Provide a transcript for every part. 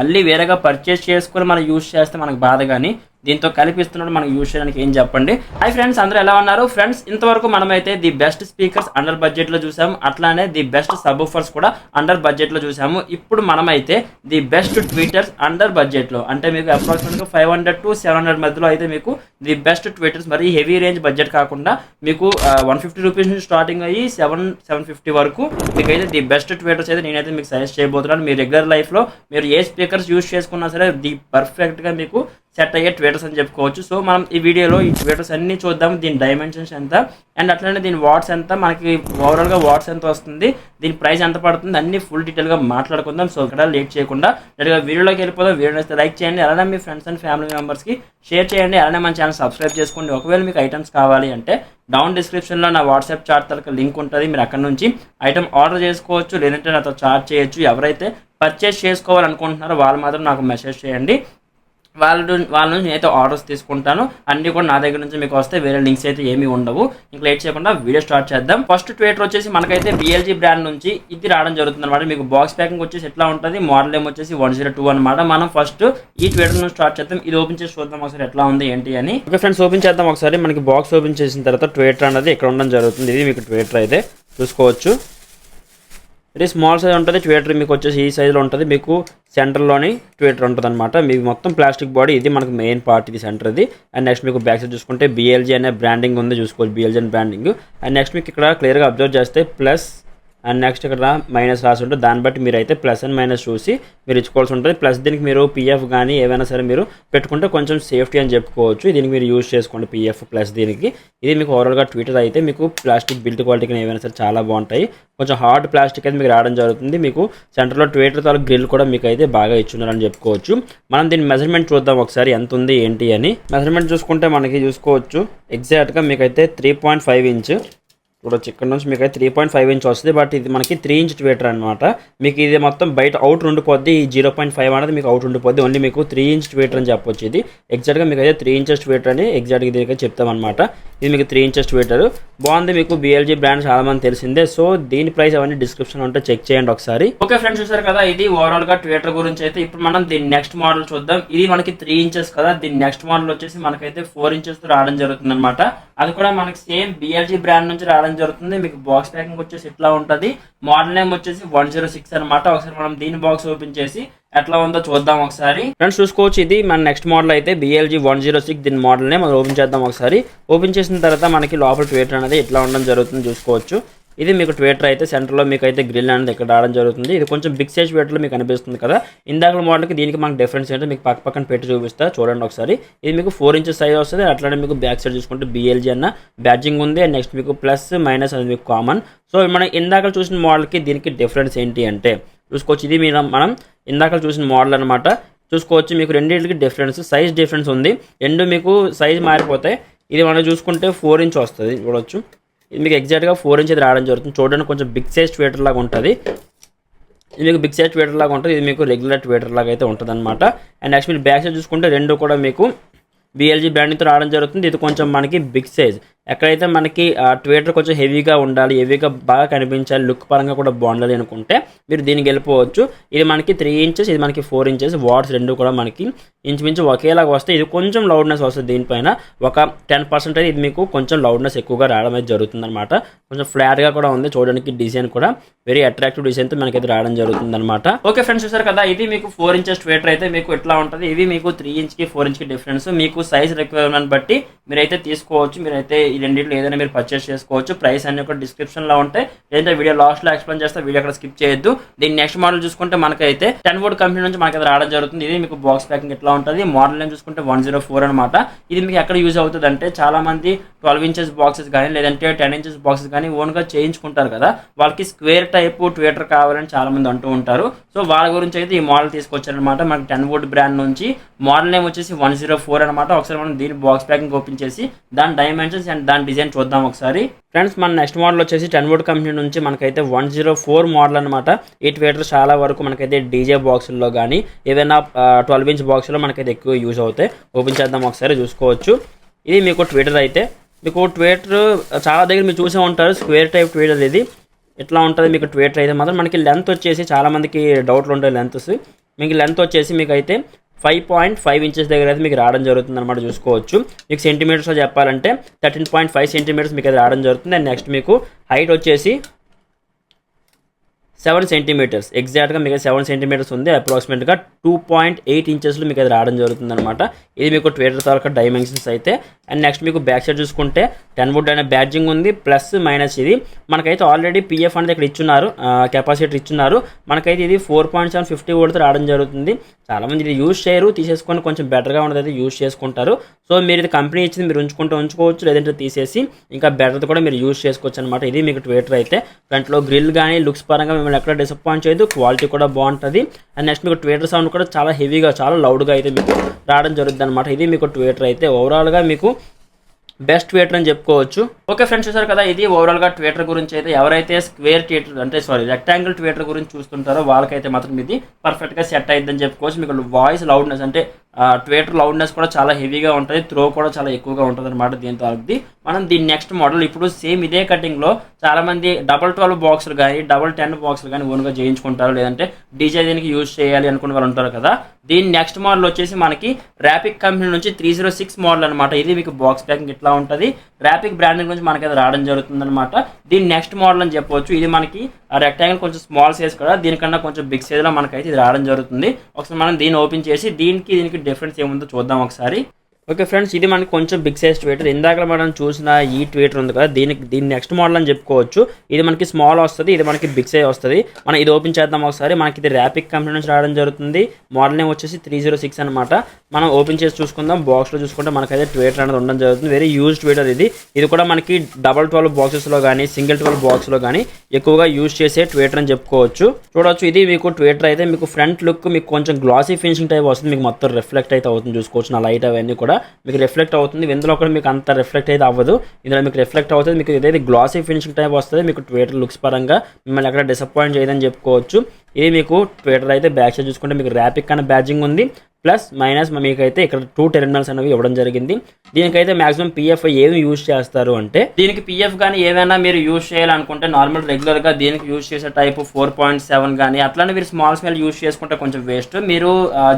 మళ్ళీ వేరేగా పర్చేస్ చేసుకొని మనం యూజ్ చేస్తే మనకు బాధ, కానీ దీంతో కలిపిస్తున్నప్పుడు మనకు యూజ్ చేయడానికి ఏం చెప్పండి. హై ఫ్రెండ్స్, అందరూ ఎలా ఉన్నారు ఫ్రెండ్స్? ఇంతవరకు మనమైతే ది బెస్ట్ స్పీకర్స్ అండర్ బడ్జెట్లో చూసాము, అట్లానే ది బెస్ట్ సబ్‌వూఫర్స్ కూడా అండర్ బడ్జెట్లో చూసాము. ఇప్పుడు మనమైతే ది బెస్ట్ ట్వీటర్స్ అండర్ బడ్జెట్లో, అంటే మీకు అప్రాక్సిమేట్గా 500 to 700 మధ్యలో అయితే మీకు ది బెస్ట్ ట్వీటర్స్, మరి హెవీ రేంజ్ బడ్జెట్ కాకుండా మీకు 150 రూపీస్ నుంచి స్టార్టింగ్ అయ్యి 750 వరకు మీకైతే ది బెస్ట్ ట్వీటర్స్ అయితే నేనైతే మీకు సజెస్ట్ చేయబోతున్నాను. మీ రెగ్యులర్ లైఫ్లో మీరు ఏ స్పీకర్స్ యూజ్ చేసుకున్నా సరే ది పర్ఫెక్ట్గా మీకు సెట్ అయ్యే ట్వీటర్స్ అని చెప్పుకోవచ్చు. సో మనం ఈ వీడియోలో ఈ ట్వీటర్స్ అన్ని చూద్దాం, దీని డైమెన్షన్స్ ఎంత అండ్ అట్లనే దీని వాట్స్ ఎంత, మనకి ఓవరాల్గా వాట్స్ ఎంత వస్తుంది, దీని ప్రైస్ ఎంత పడుతుంది, అన్ని ఫుల్ డీటెయిల్గా మాట్లాడుకుందాం. సో ఇక్కడ లేట్ చేయకుండా డైరెక్ట్గా వీడియోలోకి వెళ్ళిపోదాం. వీడియో నచ్చితే లైక్ చేయండి, అలానే మీ ఫ్రెండ్స్ అండ్ ఫ్యామిలీ మెంబర్స్కి షేర్ చేయండి, అలానే మన ఛానల్ సబ్స్క్రైబ్ చేసుకోండి. ఒకవేళ మీకు ఐటమ్స్ కావాలి అంటే డౌన్ డిస్క్రిప్షన్లో నా వాట్సాప్ చాట్ తరగతి లింక్ ఉంటుంది, మీరు అక్కడ నుంచి ఐటమ్ ఆర్డర్ చేసుకోవచ్చు, లేదంటే నాతో చాట్ చేయొచ్చు. ఎవరైతే పర్చేస్ చేసుకోవాలనుకుంటున్నారో వాళ్ళు మాత్రం నాకు మెసేజ్ చేయండి, వాళ్ళ నుంచి నేనైతే ఆర్డర్స్ తీసుకుంటాను. అన్నీ కూడా నా దగ్గర నుంచి మీకు వస్తే, వేరే లింక్స్ అయితే ఏమీ ఉండవు. ఇంకా లేట్ చేయకుండా వీడియో స్టార్ట్ చేద్దాం. ఫస్ట్ ట్వీటర్ వచ్చేసి మనకైతే BLG బ్రాండ్ నుంచి ఇది రావడం జరుగుతుంది అనమాట. మీకు బాక్స్ ప్యాకింగ్ వచ్చేసి ఎట్లా ఉంటుంది, మోడల్ ఏం వచ్చేసి 102 అనమాట. మనం ఫస్ట్ ఈ ట్వీటర్ నుంచి స్టార్ట్ చేద్దాం. ఇది ఓపెన్ చేసి చూద్దాం ఒకసారి ఎట్లా ఉంది ఏంటి అని. ఓకే ఫ్రెండ్స్, ఓపెన్ చేద్దాం ఒకసారి. మనకి బాక్స్ ఓపెన్ చేసిన తర్వాత ట్వీటర్ అనేది ఇక్కడ ఉండడం జరుగుతుంది. ఇది మీకు ట్వీటర్ అయితే చూసుకోవచ్చు. ఇది స్మాల్ సైజ్ ఉంటుంది ట్వీటర్, మీకు వచ్చేసి ఈ సైజులో ఉంటుంది. మీకు సెంటర్లోని ట్వీటర్ ఉంటుంది అనమాట. మీకు మొత్తం ప్లాస్టిక్ బాడీ, ఇది మనకు మెయిన్ పార్ట్, ఇది సెంటర్ ఇది. అండ్ నెక్స్ట్ మీకు బ్యాక్ సైడ్ చూసుకుంటే BLG అనే బ్రాండింగ్ ఉంది, చూసుకోవచ్చు BLG అనే బ్రాండింగ్. అండ్ నెక్స్ట్ మీకు ఇక్కడ క్లియర్గా అబ్జర్వ్ చేస్తే ప్లస్ అండ్ నెక్స్ట్ ఇక్కడ మైనస్ రాసి ఉంటుంది. దాన్ని బట్టి మీరు అయితే ప్లస్ అండ్ మైనస్ చూసి మీరు ఇచ్చుకోవాల్సి ఉంటుంది. ప్లస్ దీనికి మీరు PF కానీ ఏవైనా సరే మీరు పెట్టుకుంటే కొంచెం సేఫ్టీ అని చెప్పుకోవచ్చు. దీనికి మీరు యూజ్ చేసుకోండి PF ప్లస్ దీనికి. ఇది మీకు ఓవరాల్గా ట్వీటర్ అయితే మీకు ప్లాస్టిక్ బిల్ట్ క్వాలిటీ ఏవైనా సరే చాలా బాగుంటాయి. కొంచెం హార్డ్ ప్లాస్టిక్ అయితే మీకు రావడం జరుగుతుంది. మీకు సెంటర్లో ట్వీటర్ తో గ్రిల్ కూడా మీకు అయితే బాగా ఇచ్చున్నారని చెప్పుకోవచ్చు. మనం దీని మెజర్మెంట్ చూద్దాం ఒకసారి ఎంత ఉంది ఏంటి అని. మెజర్మెంట్ చూసుకుంటే మనకి చూసుకోవచ్చు ఎగ్జాక్ట్గా మీకైతే 3.5 ఇంచ్ చూడొచ్చు. ఇక్కడ నుంచి మీకు అయితే 3.5 ఇంచ్ వస్తుంది. బట్ ఇది మనకి 3 ఇంచ్ ట్వీటర్ అనమాట. మీకు ఇది మొత్తం బయట అవుట్ ఉండిపోద్ది. ఈ 0.5 అనేది మీకు అవుట్ ఉండిపోద్ది. ఓన్లీ మీకు 3 ఇంచ్ ట్వీటర్ అని చెప్పొచ్చు. ఇది ఎగ్జాక్ట్గా మీకు అయితే 3 ఇంచెస్ ట్వీటర్ అని ఎగ్జాక్ట్గా దీనికి చెప్తామన్నమాట. ఇది మీకు 3 ఇంచెస్ ట్వీటర్ బాగుంది. మీకు BLG బ్రాండ్ చాలా మంది తెలిసిందే. సో దీని ప్రైస్ అవన్నీ డిస్క్రిప్షన్ ఉంటే చెక్ చేయండి ఒకసారి. ఓకే ఫ్రెండ్స్, చూసారు కదా, ఇది ఓవరాల్ గా ట్వీటర్ గురించి అయితే. ఇప్పుడు మనం దీని నెక్స్ట్ మోడల్ చూద్దాం. ఇది మనకి 3 ఇంచెస్ కదా, దీని నెక్స్ట్ మోడల్ వచ్చేసి మనకైతే 4 ఇంచెస్ రావడం జరుగుతుంది అనమాట. అది కూడా మనకి సేమ్ BLG బ్రాండ్ నుంచి రావడం జరుగుతుంది. మీకు బాక్స్ ప్యాకింగ్ వచ్చేసి ఇట్లా ఉంటుంది. మోడల్ నేమ్ వచ్చేసి 106 అనమాట. ఒకసారి మనం దీని బాక్స్ ఓపెన్ చేసి ఎట్లా ఉందో చూద్దాం ఒకసారి. ఫ్రెండ్స్ చూసుకోవచ్చు, ఇది మన నెక్స్ట్ మోడల్ అయితే BLG 106. దీని మోడల్ నేమ్ అది ఓపెన్ చేద్దాం ఒకసారి. ఓపెన్ చేసిన తర్వాత మనకి లోపల ట్వీటర్ అనేది ఇట్లా ఉండడం జరుగుతుంది చూసుకోవచ్చు. ఇది మీకు ట్వీటర్ అయితే సెంటర్లో మీకు అయితే గ్రిల్ అనేది ఇక్కడ రావడం జరుగుతుంది. ఇది కొంచెం బిగ్ సైజ్ ట్వీటర్లో మీకు అనిపిస్తుంది కదా. ఇందాక మోడల్కి దీనికి మనకు డిఫరెన్స్ ఏంటో మీకు పక్కన పెట్టి చూపిస్తా చూడండి ఒకసారి. ఇది మీకు 4 ఇంచెస్ సైజ్ వస్తుంది. అట్లానే మీకు బ్యాక్ సైడ్ చూసుకుంటే BLG అన్న బ్యాడ్జింగ్ ఉంది. అండ్ నెక్స్ట్ మీకు ప్లస్ మైనస్ అది మీకు కామన్. సో మనం ఇందాక చూసిన మోడల్కి దీనికి డిఫరెన్స్ ఏంటి అంటే చూసుకోవచ్చు. ఇది మనం ఇందాక చూసిన మోడల్ అనమాట. చూసుకోవచ్చు మీకు రెండింటికి డిఫరెన్స్, సైజ్ డిఫరెన్స్ ఉంది. రెండు మీకు సైజ్ మారిపోతాయి. ఇది మనం చూసుకుంటే 4 ఇంచ్ వస్తుంది చూడొచ్చు. ఇది మీకు ఎగ్జాక్ట్గా 4 ఇంచ్ అయితే రావడం జరుగుతుంది. చూడండి కొంచెం బిగ్ సైజ్ ట్వీటర్ లాగా ఉంటుంది. ఇది మీకు బిగ్ సైజ్ ట్వీటర్ లాగా ఉంటుంది. ఇది మీకు రెగ్యులర్ ట్వీటర్ లాగా అయితే ఉంటుంది అనమాట. అండ్ నెక్స్ట్ మీరు బ్యాక్ సైడ్ చూసుకుంటే రెండు కూడా మీకు BLG బ్రాండ్తో రావడం జరుగుతుంది. ఇది కొంచెం మనకి బిగ్ సైజ్. ఎక్కడైతే మనకి ట్వీటర్ కొంచెం హెవీగా ఉండాలి, హెవీగా బాగా కనిపించాలి, లుక్ పరంగా కూడా బాగుండాలి అనుకుంటే మీరు దీనికి వెళ్ళిపోవచ్చు. ఇది మనకి 3 ఇంచెస్, ఇది మనకి 4 ఇంచెస్. వాట్స్ రెండు కూడా మనకి ఇంచుమించు ఒకేలాగా వస్తాయి. ఇది కొంచెం లౌడ్నెస్ వస్తుంది. దీనిపైన ఒక 10% అయితే ఇది మీకు కొంచెం లౌడ్నెస్ ఎక్కువగా రావడం అయితే జరుగుతుంది అనమాట. కొంచెం ఫ్లాట్గా కూడా ఉంది చూడడానికి. డిజైన్ కూడా వెరీ అట్రాక్టివ్ డిజైన్తో మనకైతే రావడం జరుగుతుంది అనమాట. ఓకే ఫ్రెండ్స్, చూసారు కదా, ఇది మీకు 4 ఇంచెస్ ట్వీటర్ అయితే మీకు ఎట్లా ఉంటుంది. ఇవి మీకు 3 ఇంచ్కి 4 ఇంచ్కి డిఫరెన్స్. మీకు సైజ్ రిక్వైర్మెంట్ బట్టి మీరైతే తీసుకోవచ్చు. మీరైతే ఈ రెండింటిలో ఏదైనా మీరు పర్చేస్ చేసుకోవచ్చు. ప్రైస్ అన్ని కూడా డిస్క్రిప్షన్లో ఉంటాయి, లేదంటే వీడియో లాస్ట్లో ఎక్స్ప్లెయిన్ చేస్తే వీడియో అక్కడ స్కిప్ చేయొద్దు. దీని నెక్స్ట్ మోడల్ చూసుకుంటే మనకైతే 10 వోల్ట్ కంపెనీ నుంచి మనకైతే రావడం జరుగుతుంది. ఇది మీకు బాక్స్ ప్యాకింగ్ ఎట్లా ఉంటుంది. మోడల్ నేమ్ చూసుకుంటే 104 అనమాట. ఇది మీకు ఎక్కడ యూజ్ అవుతుంది అంటే చాలా మంది 12 ఇంచెస్ బాక్సెస్ కానీ లేదంటే 10 ఇంచెస్ బాక్సెస్ కానీ ఓన్గా చేయించుకుంటారు కదా, వాళ్ళకి స్క్వేర్ టైప్ ట్వీటర్ కావాలని చాలా మంది అంటూ ఉంటారు. సో వాళ్ళ గురించి అయితే ఈ మోడల్ తీసుకొచ్చారనమాట. మనకి 10 వోల్ట్ బ్రాండ్ నుంచి. మోడల్ నేమ్ వచ్చేసి 104 అనమాట. ఒకసారి మనం దీని బాక్స్ ప్యాకింగ్ ఓపెన్ చేసి దాని డైమెన్షన్స్ అండ్ దాని డిజైన్ చూద్దాం ఒకసారి. ఫ్రెండ్స్ మన నెక్స్ట్ మోడల్ వచ్చేసి 10 వోల్ట్ కంపెనీ నుంచి మనకైతే 104 మోడల్ అనమాట. ఈ ట్వీటర్ చాలా వరకు మనకైతే డీజే బాక్సుల్లో కానీ ఏదైనా 12 ఇంచ్ బాక్స్లో మనకైతే ఎక్కువ యూజ్ అవుతాయి. ఓపెన్ చేద్దాం ఒకసారి చూసుకోవచ్చు. ఇది మీకు ట్వీటర్ అయితే మీకు ట్వీటర్ చాలా దగ్గర మీరు చూసే ఉంటారు. స్క్వేర్ టైప్ ట్వీటర్ ఇది ఎట్లా ఉంటుంది మీకు ట్వీటర్ అయితే మాత్రం. మనకి లెంత్ వచ్చేసి చాలా మందికి డౌట్లు ఉంటాయి లెంత్స్. మీకు లెంత్ వచ్చేసి మీకు అయితే 5.5 ఇంచెస్ దగ్గర అయితే మీకు రావడం జరుగుతుంది అనమాట. చూసుకోవచ్చు. మీకు సెంటీమీటర్స్లో చెప్పాలంటే 13.5 సెంటీమీటర్స్ మీకు అయితే రావడం జరుగుతుంది. అండ్ నెక్స్ట్ మీకు హైట్ వచ్చేసి 7 సెంటీమీటర్స్, ఎగ్జాక్ట్గా మీకు 7 సెంటీమీటర్స్ ఉంది. అప్రాక్సిమేట్గా 2.8 ఇంచెస్లో మీకు అది రావడం జరుగుతుంది అనమాట. ఇది మీకు ట్వేటర్ తాలూకా డైమెన్షన్స్ అయితే. అండ్ నెక్స్ట్ మీకు బ్యాక్ సైడ్ చూసుకుంటే 10 వుడ్ అనే బ్యాడ్జింగ్ ఉంది, ప్లస్ మైనస్ ఇది మనకైతే ఆల్రెడీ పిఎఫ్ అనేది ఇక్కడ ఇచ్చున్నారు, కెపాసిటీ ఇచ్చున్నారు. మనకైతే ఇది 4.750 వోల్ట్తో రావడం జరుగుతుంది. చాలామంది ఇది యూజ్ చేయరు, తీసేసుకొని కొంచెం బెటర్గా ఉన్నది అయితే యూజ్ చేసుకుంటారు. సో మీరు ఇది కంపెనీ ఇచ్చింది మీరు ఉంచుకోవచ్చు, లేదంటే తీసేసి ఇంకా బెటర్ది కూడా మీరు యూజ్ చేసుకోవచ్చు అనమాట. ఇది మీకు ట్వేటర్ అయితే. ఫ్రంట్లో గ్రిల్ కానీ లుక్స్ పరంగా మిమ్మల్ని ఎక్కడ డిసప్పాయింట్ చేయదు, క్వాలిటీ కూడా బాగుంటుంది. అండ్ నెక్స్ట్ మీకు ట్వేటర్ సౌండ్ కూడా చాలా హెవీగా, చాలా లౌడ్గా అయితే మీకు రావడం జరుగుతుంది అనమాట. ఇది మీకు ట్వేటర్ అయితే ఓవరాల్గా మీకు బెస్ట్ ట్వేటర్ అని చెప్పుకోవచ్చు. ఓకే ఫ్రెండ్స్, చూసారు కదా, ఇది ఓవరాల్గా ట్వేటర్ గురించి అయితే. ఎవరైతే స్క్వేర్ ట్వేటర్ అంటే రెక్టాంగిల్ ట్వేటర్ గురించి చూస్తుంటారో వాళ్ళకైతే మాత్రం ఇది పర్ఫెక్ట్గా సెట్ అయిద్దని చెప్పుకోవచ్చు. మీకు వాయిస్ లౌడ్నెస్ అంటే ట్వేటర్ లౌడ్నెస్ కూడా చాలా హెవీగా ఉంటుంది, త్రో కూడా చాలా ఎక్కువగా ఉంటుంది అనమాట. దీంతో అది మనం దీని నెక్స్ట్ మోడల్ ఇప్పుడు సేమ్ ఇదే కటింగ్లో చాలామంది 12 బాక్సులు కానీ 10 బాక్సులు కానీ ఓన్గా చేయించుకుంటారు, లేదంటే డీజే దీనికి యూజ్ చేయాలి అనుకునే వాళ్ళు ఉంటారు కదా. దీని నెక్స్ట్ మోడల్ వచ్చేసి మనకి ర్యాపిక్ కంపెనీ నుంచి 306 మోడల్ అనమాట. ఇది మీకు బాక్స్ ప్యాకింగ్ ఇట్లా ఉంటుంది. ర్యాపిక్ బ్రాండింగ్ నుంచి మనకి అది రావడం జరుగుతుంది అనమాట. దీని నెక్స్ట్ మోడల్ అని చెప్పవచ్చు. ఇది మనకి రెక్టాంగిల్ కొంచెం స్మాల్ సైజ్ కదా, దీనికన్నా కొంచెం బిగ్ సైజ్లో మనకైతే ఇది రావడం జరుగుతుంది. ఒకసారి మనం దీన్ని ఓపెన్ చేసి దీనికి డిఫరెన్స్ ఏముందో చూద్దాం ఒకసారి. ఓకే ఫ్రెండ్స్, ఇది మనకి కొంచెం బిగ్ సైజ్ ట్వేటర్. ఇందాక మనం చూసిన ఈ ట్వేటర్ ఉంది కదా, దీని నెక్స్ట్ మోడల్ అని చెప్పుకోవచ్చు. ఇది మనకి స్మాల్ వస్తుంది, ఇది మనకి బిగ్ సైజ్ వస్తుంది. మనం ఇది ఓపెన్ చేద్దాం ఒకసారి. మనకి ఇది ర్యాపిక్ కంపెనీ నుంచి రావడం జరుగుతుంది. మోడల్ నేమ్ వచ్చేసి 306 అనమాట. మనం ఓపెన్ చేసి చూసుకుందాం. బాక్స్లో చూసుకుంటే మనకైతే ట్వేటర్ అనేది ఉండడం జరుగుతుంది. వెరీ యూజ్ ట్వేటర్ ఇది. ఇది కూడా మనకి 12 బాక్సెస్లో కానీ సింగిల్ 12 బాక్స్లో కానీ ఎక్కువగా యూజ్ చేసే ట్వేటర్ అని చెప్పుకోవచ్చు. చూడవచ్చు, ఇది మీకు ట్వేటర్ అయితే మీకు ఫ్రంట్ లుక్ మీకు కొంచెం గ్లాసీ ఫినిషింగ్ టైప్ వస్తుంది. మీకు మొత్తం రిఫ్లెక్ట్ అయితే అవుతుంది. చూసుకోవచ్చు, నా లైట్ అవన్నీ కూడా మీకు రిఫ్లెక్ట్ అవుతుంది. ఇందులో కూడా మీకు అంత రిఫ్లెక్ట్ అయితే అవ్వదు, ఇందులో మీకు రిఫ్లెక్ట్ అవుతుంది. మీకు ఏదైతే గ్లాసీ ఫినిషింగ్ టైప్ వస్తుంది. మీకు ట్వేటర్ లుక్స్ పరంగా మిమ్మల్ని ఎక్కడ డిసప్పాయింట్ చేయదని చెప్పుకోవచ్చు. ఇది మీకు ట్వేటర్ అయితే బ్యాక్ సైడ్ చూసుకుంటే మీకు ర్యాపిక్ అనే బ్యాడ్జింగ్ ఉంది, ప్లస్ మైనస్ మీకైతే ఇక్కడ 2 టెర్మినల్స్ అనేవి ఇవ్వడం జరిగింది. దీనికైతే మాక్సిమం పిఎఫ్ ఏమి యూజ్ చేస్తారు అంటే, దీనికి పిఎఫ్ కానీ ఏమైనా మీరు యూజ్ చేయాలనుకుంటే నార్మల్ రెగ్యులర్గా దీనికి యూజ్ చేసే టైప్ 4.7 కానీ అట్లానే మీరు స్మాల్ స్మెల్ యూజ్ చేసుకుంటే కొంచెం వేస్ట్. మీరు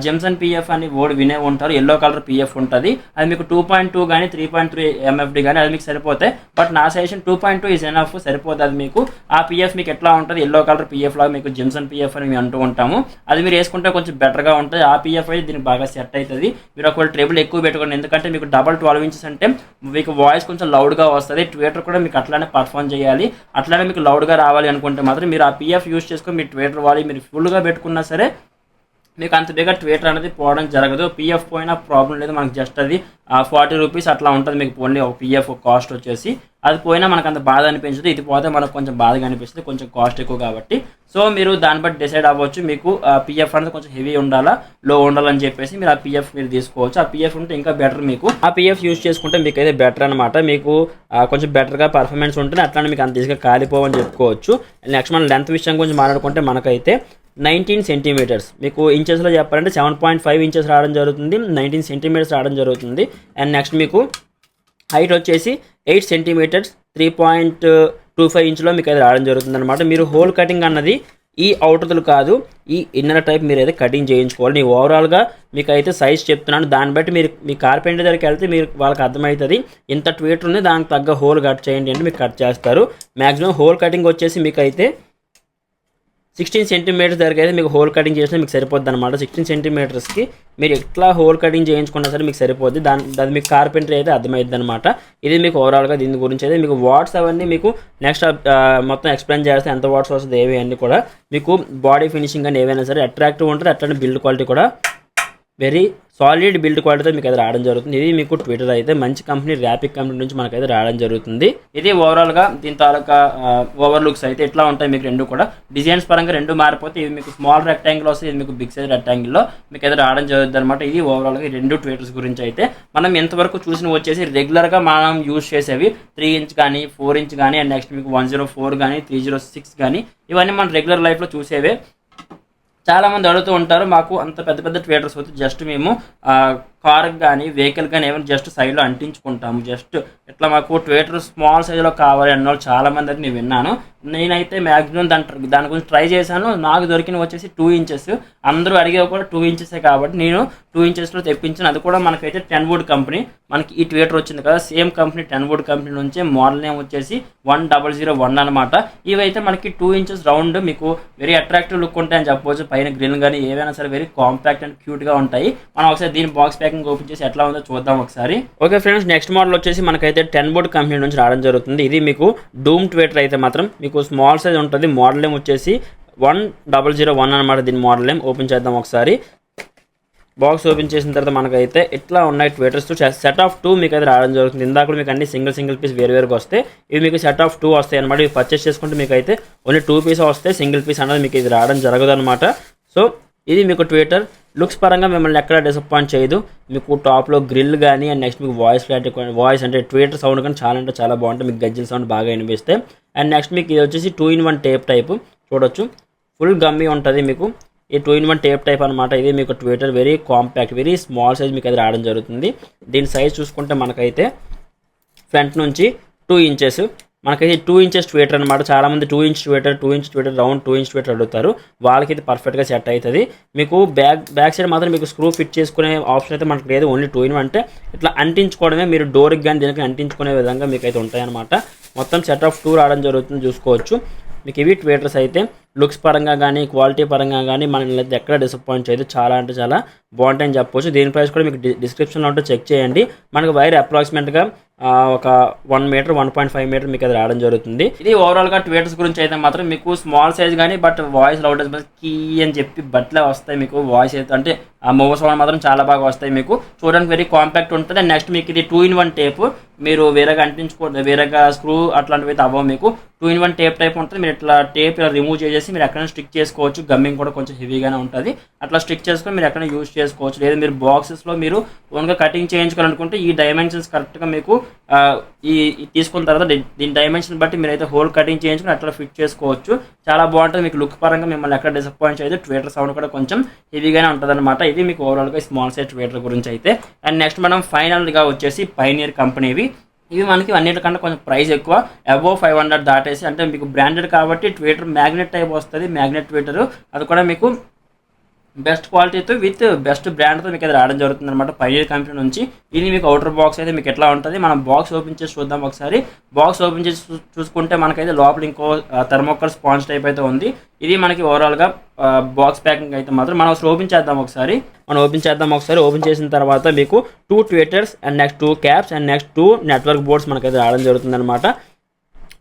జెమ్సన్ పిఎఫ్ అని ఓడి వినే ఉంటారు, ఎల్లో కలర్ పిఎఫ్ ఉంటుంది. అది మీకు 2.2 కానీ 3.3 ఎంఎఫ్డి కానీ అది మీకు సరిపోతాయి. బట్ నా సజెషన్ 2.2 ఈజ్ ఎనఫ్, సరిపోతుంది. అది మీకు ఆ పిఎఫ్ మీకు ఎట్లా ఉంటుంది, ఎల్లో కలర్ పిఎఫ్ లాగా మీకు జెమ్సన్ పిఎఫ్ అని మేము అంటూ ఉంటాము. అది మీరు వేసుకుంటే కొంచెం బెటర్గా ఉంటుంది. ఆ పిఎఫ్ అయితే దీనికి బాగా సెట్ అవుతుంది. మీరు ఒకవేళ ట్రేబుల్ ఎక్కువ పెట్టుకోండి, ఎందుకంటే మీకు 12 ఇంచెస్ అంటే మీకు వాయిస్ కొంచెం లౌడ్గా వస్తుంది. ట్వేటర్ కూడా మీకు అట్లానే పర్ఫామ్ చేయాలి, అట్లానే మీకు లౌడ్గా రావాలి అనుకుంటే మాత్రం మీరు ఆ పిఎఫ్ యూజ్ చేసుకొని మీ ట్వేటర్ వాడి మీరు ఫుల్గా పెట్టుకున్నా సరే మీకు అంత బిగా ట్వేటర్ అనేది పోవడం జరగదు. పిఎఫ్ పోయినా ప్రాబ్లం లేదు, మనకు జస్ట్ అది 40 రూపీస్ అట్లా ఉంటుంది. మీకు ఓన్లీ ఒక పిఎఫ్ కాస్ట్ వచ్చేసి అది పోయినా మనకు అంత బాధ అనిపించదు, ఇది పోతే మనకు కొంచెం బాధగా అనిపిస్తుంది, కొంచెం కాస్ట్ ఎక్కువ కాబట్టి. సో మీరు దాన్ని బట్టి డిసైడ్ అవ్వచ్చు మీకు పిఎఫ్ అనేది కొంచెం హెవీ ఉండాలా లో ఉండాలని చెప్పేసి మీరు ఆ పిఎఫ్ మీరు తీసుకోవచ్చు. ఆ పిఎఫ్ ఉంటే ఇంకా బెటర్, మీకు ఆ పిఎఫ్ యూజ్ చేసుకుంటే మీకు అయితే బెటర్ అనమాట. మీకు కొంచెం బెటర్గా పర్ఫార్మెన్స్ ఉంటుంది, అట్లానే మీకు అంత ఈజీగా కాలిపోవని చెప్పుకోవచ్చు. నెక్స్ట్ మనం లెంత్ విషయం గురించి మాట్లాడుకుంటే మనకైతే 19 సెంటీమీటర్స్, మీకు ఇంచెస్లో చెప్పాలంటే 7.5 ఇంచెస్ రావడం జరుగుతుంది, 19 సెంటీమీటర్స్ రావడం జరుగుతుంది. అండ్ నెక్స్ట్ మీకు హైట్ వచ్చేసి 8 సెంటీమీటర్స్ 3.25 ఇంచులో మీకు అయితే రావడం జరుగుతుంది అనమాట. మీరు హోల్ కటింగ్ అన్నది ఈ అవుటర్లు కాదు, ఈ ఇన్నర్ టైప్ మీరు అయితే కటింగ్ చేయించుకోవాలి. నేను ఓవరాల్గా మీకు అయితే సైజ్ చెప్తున్నాను, దాన్ని బట్టి మీరు మీ కార్పెంటర్ దగ్గరికి వెళ్తే మీరు వాళ్ళకి అర్థమవుతుంది ఇంత ట్వేటర్ ఉంది దానికి తగ్గ హోల్ కట్ చేయండి అంటే మీకు కట్ చేస్తారు. మ్యాక్సిమం హోల్ కటింగ్ వచ్చేసి మీకు అయితే 16 సెంటీమీటర్స్ దగ్గర అయితే మీకు హోల్ కటింగ్ చేసినా మీకు సరిపోద్ది అనమాట. 16 సెంటీమీటర్స్కి మీరు ఎట్లా హోల్ కటింగ్ చేయించుకున్నా సరే మీకు సరిపోద్ది. దాని మీకు కార్పెంటరీ అయితే అర్థమైద్ది అనమాట. ఇది మీకు ఓవరాల్గా దీని గురించి అయితే మీకు వాట్స్ అవన్నీ మీకు నెక్స్ట్ మొత్తం ఎక్స్ప్లెయిన్ చేస్తే ఎంత వాట్స్ వస్తుంది ఏవి అన్నీ కూడా మీకు బాడీ ఫినిషింగ్ అని ఏవైనా సరే అట్రాక్టివ్ ఉంటుంది, అట్లనే బిల్డ్ క్వాలిటీ కూడా వెరీ సాలిడ్ బిల్డ్ క్వాలిటీతో మీకు అయితే రావడం జరుగుతుంది. ఇది మీకు ట్విట్టర్ అయితే మంచి కంపెనీ ర్యాపిక్ కంపెనీ నుంచి మనకైతే రావడం జరుగుతుంది. ఇది ఓవరాల్గా దీని తాలూకా ఓవర్ లుక్స్ అయితే ఎట్లా ఉంటాయి మీకు రెండు కూడా డిజైన్స్ పరంగా రెండు మారిపోతే ఇది మీకు స్మాల్ రెక్టాంగిల్ వస్తుంది, ఇది మీకు బిగ్ సైజ్ రెక్టాంగిల్లో మీకు అయితే రావడం జరుగుతుంది అనమాట. ఇది ఓవరాల్గా ఈ రెండు ట్విట్టర్స్ గురించి అయితే మనం ఎంతవరకు చూసిన వచ్చేసి రెగ్యులర్గా మనం యూజ్ చేసేవి 3 ఇంచ్ కానీ 4 ఇంచ్ కానీ అండ్ నెక్స్ట్ మీకు 104 కానీ 306 కానీ ఇవన్నీ మనం రెగ్యులర్ లైఫ్లో చూసేవే. చాలామంది అడుగుతూ ఉంటారు మాకు అంత పెద్ద పెద్ద ట్వేటర్స్ వద్దు, జస్ట్ మేము కార్కి కానీ వెహికల్ కానీ ఏమైనా జస్ట్ సైడ్లో అంటించుకుంటాము. జస్ట్ ఇట్లా మాకు ట్విట్టర్ స్మాల్ సైజులో కావాలి అన్న వాళ్ళు చాలామంది అయితే నేను విన్నాను. నేనైతే మ్యాక్సిమం దాని గురించి ట్రై చేశాను. నాకు దొరికిన వచ్చేసి 2 ఇంచెస్. అందరూ అడిగే కూడా 2 ఇంచెసే కాబట్టి నేను 2 ఇంచెస్లో తెప్పించాను. అది కూడా మనకైతే 10 wood కంపెనీ. మనకి ఈ ట్విట్టర్ వచ్చింది కదా, సేమ్ కంపెనీ 10 wood కంపెనీ నుంచి మోడల్ నేమ్ వచ్చేసి 1001 అనమాట. ఇవైతే మనకి 2 ఇంచెస్ రౌండ్, మీకు వెరీ అట్రాక్టివ్ లుక్ ఉంటాయని చెప్పవచ్చు. పైన గ్రిల్ కానీ ఏవైనా సరే వెరీ కాంపాక్ట్ అండ్ క్యూట్గా ఉంటాయి. మనం ఒకసారి దీని బాక్స్ ప్యాకింగ్ ఓపెన్ చేసి ఎట్లా ఉందో చూద్దాం ఒకసారి. ఓకే ఫ్రెండ్స్, నెక్స్ట్ మోడల్ వచ్చేసి మనకైతే 10 wood కంపెనీ నుంచి రావడం జరుగుతుంది. ఇది మీకు డూమ్ ట్విట్టర్ అయితే మాత్రం మీకు స్మాల్ సైజ్ ఉంటుంది. మోడల్ నేమ్ వచ్చేసి 1001 అనమాట. దీని మోడల్ నేమ్ ఓపెన్ చేద్దాం ఒకసారి. బాక్స్ ఓపెన్ చేసిన తర్వాత మనకైతే ఇట్లా ఉన్నాయి ట్విటర్స్. సెట్ ఆఫ్ 2 మీకు అయితే రావడం జరుగుతుంది. ఇందాక మీకు అన్ని సింగిల్ పీస్ వేరువేరుగా వస్తాయి. ఇవి మీకు సెట్ ఆఫ్ 2 వస్తాయి అనమాట. ఇవి పర్చేస్ చేసుకుంటే మీకు అయితే ఓన్లీ 2 పీస్ వస్తాయి. సింగిల్ పీస్ అనేది మీకు ఇది రావడం జరగదు అనమాట. సో ఇది మీకు ట్విట్టర్ లుక్స్ పరంగా మిమ్మల్ని ఎక్కడ డిసప్పాయింట్ చేయదు. మీకు టాప్లో గ్రిల్ కానీ అండ్ నెక్స్ట్ మీకు వాయిస్ అంటే ట్విట్టర్ సౌండ్ కానీ చాలా అంటే చాలా బాగుంటుంది. మీకు గజ్జిల్ సౌండ్ బాగా వినిపిస్తాయి. అండ్ నెక్స్ట్ మీకు ఇది వచ్చేసి 2-in-1 టేప్ టైపు చూడొచ్చు. ఫుల్ గమ్మీ ఉంటుంది మీకు. ఈ 2-in-1 టేప్ టైప్ అనమాట. ఇది మీకు Twitter very compact, very small size మీకు అది రావడం జరుగుతుంది. దీని సైజ్ చూసుకుంటే మనకైతే ఫ్రంట్ నుంచి 2 ఇంచెస్, మనకైతే 2 ఇంచెస్ ట్విట్టర్ అనమాట. చాలామంది 2 inch Twitter round 2 inch Twitter అడుగుతారు. వాళ్ళకి ఇది పర్ఫెక్ట్గా సెట్ అవుతుంది. మీకు బ్యాక్ సైడ్ మాత్రం మీకు స్క్రూ ఫిట్ చేసుకునే ఆప్షన్ అయితే మనకు లేదు. ఓన్లీ 2-in-1 అంటే ఇట్లా అంటించుకోవడమే. మీరు డోర్కి కానీ దీనికి అంటించుకునే విధంగా మీకు అయితే ఉంటాయన్నమాట. మొత్తం సెట్ ఆఫ్ 2 రావడం జరుగుతుంది చూసుకోవచ్చు. మీకు ఇవి ట్విట్టర్స్ అయితే లుక్స్ పరంగా కానీ క్వాలిటీ పరంగా కానీ మనల్ని ఎక్కడ డిసప్పాయింట్ చేయదు. చాలా అంటే చాలా బాగుంటాయని చెప్పవచ్చు. దీని ప్రైస్ కూడా మీకు డిస్క్రిప్షన్లో ఉంటే చెక్ చేయండి. మనకు వైర్ అప్రాక్సిమేట్గా ఒక 1 మీటర్ 1.5 మీటర్ మీకు అది రావడం జరుగుతుంది. ఇది ఓవరాల్గా ట్విట్టర్స్ గురించి అయితే మాత్రం మీకు స్మాల్ సైజ్ కానీ బట్ వాయిస్ లౌడ్ కీ అని చెప్పి బట్లే వస్తాయి. మీకు వాయిస్ అయితే అంటే ఆ మూవ్ సౌండ్ మాత్రం చాలా బాగా వస్తాయి. మీకు చూడడానికి వెరీ కాంపాక్ట్ ఉంటుంది. అండ్ నెక్స్ట్ మీకు ఇది 2-in-1 టేప్. మీరు వేరేగా వేరేగా స్క్రూ అట్లాంటివి అయితే అవ్వవు. మీకు 2-in-1 టేప్ టైప్ ఉంటుంది. మీరు ఇట్లా టేప్ ఇలా రిమూవ్ చేసేసి మీరు ఎక్కడైనా స్టిక్ చేసుకోవచ్చు. గమ్మింగ్ కూడా కొంచెం హెవీగానే ఉంటుంది. అట్లా స్టిక్ చేసుకొని మీరు ఎక్కడైనా యూజ్ చేసుకోవచ్చు. లేదా మీరు బాక్సెస్లో మీరు ఓన్గా కటింగ్ చేయించుకోవాలనుకుంటే ఈ డైమెన్షన్స్ కరెక్ట్గా మీకు ఈ తీసుకున్న తర్వాత దీని డైమెన్షన్ బట్టి మీరైతే హోల్ కటింగ్ చేయించుకుని అట్లా ఫిట్ చేసుకోవచ్చు. చాలా బాగుంటుంది. మీకు లుక్ పరంగా మిమ్మల్ని ఎక్కడ డిసప్పాయింట్ చేయదు. ట్విట్టర్ సౌండ్ కూడా కొంచెం హెవీగానే ఉంటుంది అనమాట. ఇది మీకు ఓవరాల్గా స్మాల్ సైజ్ ట్విట్టర్ గురించి అయితే. అండ్ నెక్స్ట్ మనం ఫైనల్గా వచ్చేసి పైనియర్ కంపెనీవి. ఇవి మనకి అన్నిటికంటే కొంచెం ప్రైస్ ఎక్కువ, అబోవ్ 500 దాటేసి. అంటే మీకు బ్రాండెడ్ కాబట్టి ట్విట్టర్ మ్యాగ్నెట్ టైప్ వస్తుంది. మ్యాగ్నెట్ ట్విట్టర్ అది కూడా మీకు బెస్ట్ క్వాలిటీతో విత్ బెస్ట్ బ్రాండ్తో మీకు అది రావడం జరుగుతుంది అనమాట పైనియర్ కంపెనీ నుంచి. ఇది మీకు అవుటర్ బాక్స్ అయితే మీకు ఎట్లా ఉంటుంది. మనం బాక్స్ ఓపెన్ చేసి చూద్దాం ఒకసారి. బాక్స్ ఓపెన్ చేసి చూసుకుంటే మనకైతే లోపల ఇంకో థర్మోకోల్ స్పాంజ్ టైప్ అయితే ఉంది. ఇది మనకి ఓవరాల్గా బాక్స్ ప్యాకింగ్ అయితే మాత్రం మనం ఓపెన్ చేద్దాం ఒకసారి. ఓపెన్ చేసిన తర్వాత మీకు 2 tweeters and next 2 caps and next 2 network boards మనకైతే రావడం జరుగుతుంది అనమాట.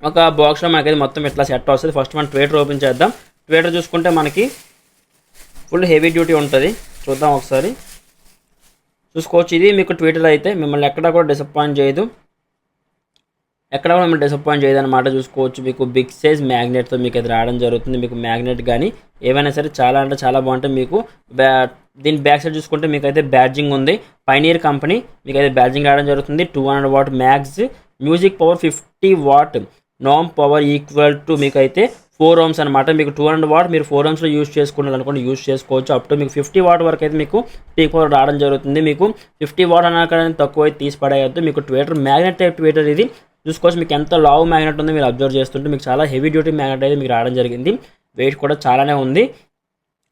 ఒక బాక్స్లో మనకైతే మొత్తం ఇట్లా సెట్ వస్తుంది. ఫస్ట్ మనం ట్విట్టర్ ఓపెన్ చేద్దాం. ట్విట్టర్ చూసుకుంటే మనకి ఫుల్ హెవీ డ్యూటీ ఉంటుంది. చూద్దాం ఒకసారి చూసుకోవచ్చు. ఇది మీకు ట్విట్టర్ అయితే మిమ్మల్ని ఎక్కడ కూడా డిసప్పాయింట్ చేయదు. అనమాట. చూసుకోవచ్చు మీకు బిగ్ సైజ్ మ్యాగ్నెట్తో మీకు అది రావడం జరుగుతుంది. మీకు మ్యాగ్నెట్ కానీ ఏవైనా సరే చాలా అంటే చాలా బాగుంటుంది. మీకు దీని బ్యాక్ సైడ్ చూసుకుంటే మీకు అయితే బ్యాడ్జింగ్ ఉంది. పైనియర్ కంపెనీ మీకు అయితే బ్యాడ్జింగ్ రావడం జరుగుతుంది. 200 watt max music power 50 watt నామ్ పవర్ ఈక్వల్ టు మీకు అయితే 4 ohms అనమాట. మీకు 200 వాట్ మీరు 4 ohmsలో యూజ్ చేసుకున్నారనుకోండి యూజ్ చేసుకోవచ్చు. అప్ టు మీకు 50 వాట్ వరకు అయితే మీకు పీక్ పవర్ రావడం జరుగుతుంది. మీకు 50 వాట్ అన్న తక్కువ అయితే తీసి పడేయద్దు. మీకు ట్విట్టర్ మ్యాగ్నెట్ టైప్ ట్విట్టర్ ఇది చూసుకోవచ్చు. మీకు ఎంత లావ్ మ్యాగ్నెట్ ఉందో మీరు అబ్జర్వ్ చేస్తుంటే మీకు చాలా హెవీ డ్యూటీ మ్యాగ్నెట్ అయితే మీకు రావడం జరిగింది. వెయిట్ కూడా చాలానే ఉంది.